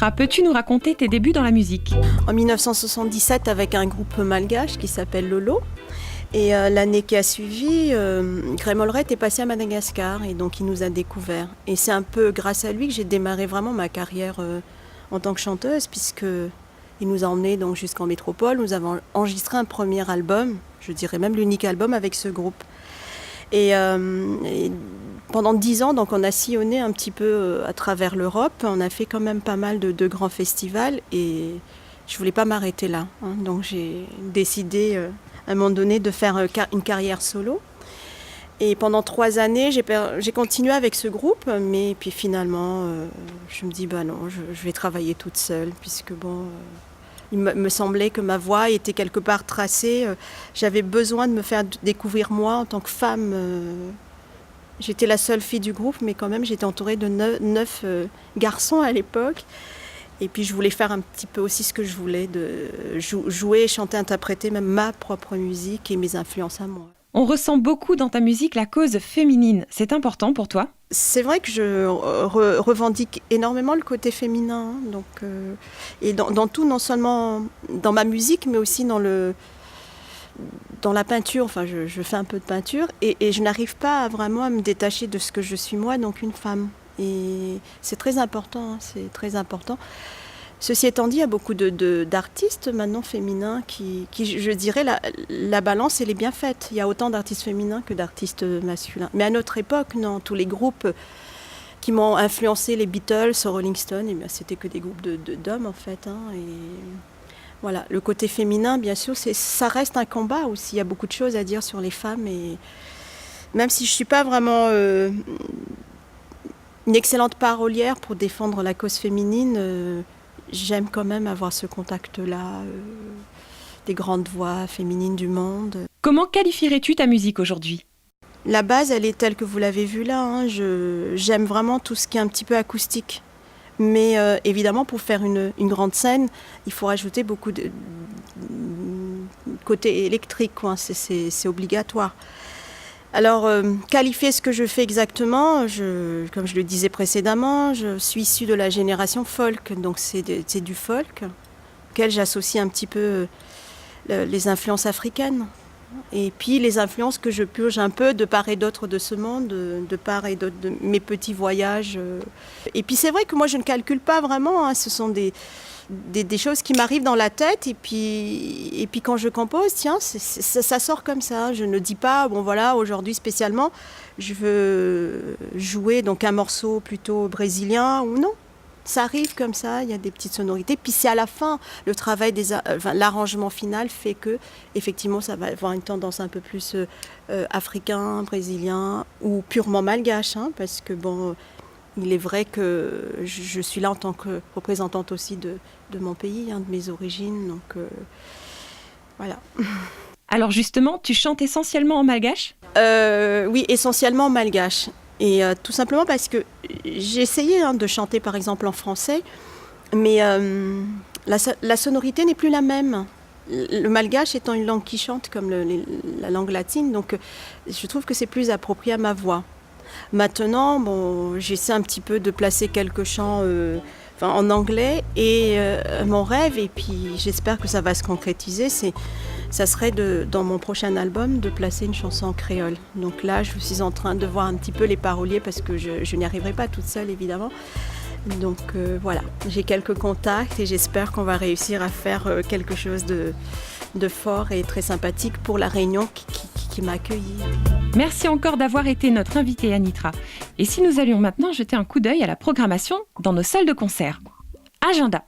Anitra, peux-tu nous raconter tes débuts dans la musique ? En 1977 avec un groupe malgache qui s'appelle Lolo. Et l'année qui a suivi, Graham Allred est passé à Madagascar et donc il nous a découverts. Et c'est un peu grâce à lui que j'ai démarré vraiment ma carrière en tant que chanteuse, puisqu'il nous a emmenés donc jusqu'en métropole. Nous avons enregistré un premier album, je dirais même l'unique album avec ce groupe. Et pendant 10 ans, donc, on a sillonné un petit peu à travers l'Europe. On a fait quand même pas mal de grands festivals et je ne voulais pas m'arrêter là. Donc j'ai décidé à un moment donné de faire une carrière solo. Et pendant 3 années, j'ai continué avec ce groupe, mais puis finalement, je me dis, non, je vais travailler toute seule, puisque il me semblait que ma voix était quelque part tracée. J'avais besoin de me faire découvrir moi en tant que femme. J'étais la seule fille du groupe, mais quand même, j'étais entourée de 9 garçons à l'époque. Et puis, je voulais faire un petit peu aussi ce que je voulais, de jouer, chanter, interpréter même ma propre musique et mes influences à moi. On ressent beaucoup dans ta musique la cause féminine. C'est important pour toi ? C'est vrai que je revendique énormément le côté féminin. Donc, et dans tout, non seulement dans ma musique, mais aussi dans la peinture. Enfin, je fais un peu de peinture et je n'arrive pas vraiment à me détacher de ce que je suis moi, donc une femme. Et c'est très important, c'est très important. Ceci étant dit, il y a beaucoup d'artistes maintenant féminins qui je dirais, la balance, elle est bien faite. Il y a autant d'artistes féminins que d'artistes masculins. Mais à notre époque, non, tous les groupes qui m'ont influencé, les Beatles, Rolling Stones, eh bien, c'était que des groupes d'hommes en fait. Et voilà, le côté féminin, bien sûr, ça reste un combat aussi. Il y a beaucoup de choses à dire sur les femmes. Et même si je ne suis pas vraiment une excellente parolière pour défendre la cause féminine, j'aime quand même avoir ce contact-là, des grandes voix féminines du monde. Comment qualifierais-tu ta musique aujourd'hui ? La base, elle est telle que vous l'avez vue là. J'aime vraiment tout ce qui est un petit peu acoustique. Mais évidemment, pour faire une grande scène, il faut rajouter beaucoup de côté électrique, quoi. C'est obligatoire. Alors, qualifier ce que je fais exactement, comme je le disais précédemment, je suis issue de la génération folk, donc c'est du folk, auquel j'associe un petit peu les influences africaines. Et puis les influences que je purge un peu de part et d'autre de ce monde, de part et d'autre de mes petits voyages. Et puis c'est vrai que moi je ne calcule pas vraiment, ce sont des choses qui m'arrivent dans la tête et puis quand je compose, tiens, ça sort comme ça. Je ne dis pas, aujourd'hui spécialement, je veux jouer donc un morceau plutôt brésilien ou non. Ça arrive comme ça, il y a des petites sonorités. Puis c'est à la fin, le travail, l'arrangement final fait que, effectivement, ça va avoir une tendance un peu plus africain, brésilien ou purement malgache, parce que il est vrai que je suis là en tant que représentante aussi de mon pays, de mes origines, donc voilà. Alors justement, tu chantes essentiellement en malgache ? Oui, essentiellement en malgache. Et tout simplement parce que j'ai essayé de chanter par exemple en français, mais la sonorité n'est plus la même. Le malgache étant une langue qui chante comme la langue latine, donc je trouve que c'est plus approprié à ma voix. Maintenant, j'essaie un petit peu de placer quelques chants en anglais et mon rêve, et puis j'espère que ça va se concrétiser, ça serait dans mon prochain album de placer une chanson en créole. Donc là, je suis en train de voir un petit peu les paroliers parce que je n'y arriverai pas toute seule évidemment. Donc voilà, j'ai quelques contacts et j'espère qu'on va réussir à faire quelque chose de fort et très sympathique pour la Réunion qui m'a accueillie. Merci encore d'avoir été notre invitée Anitra. Et si nous allions maintenant jeter un coup d'œil à la programmation dans nos salles de concert ? Agenda.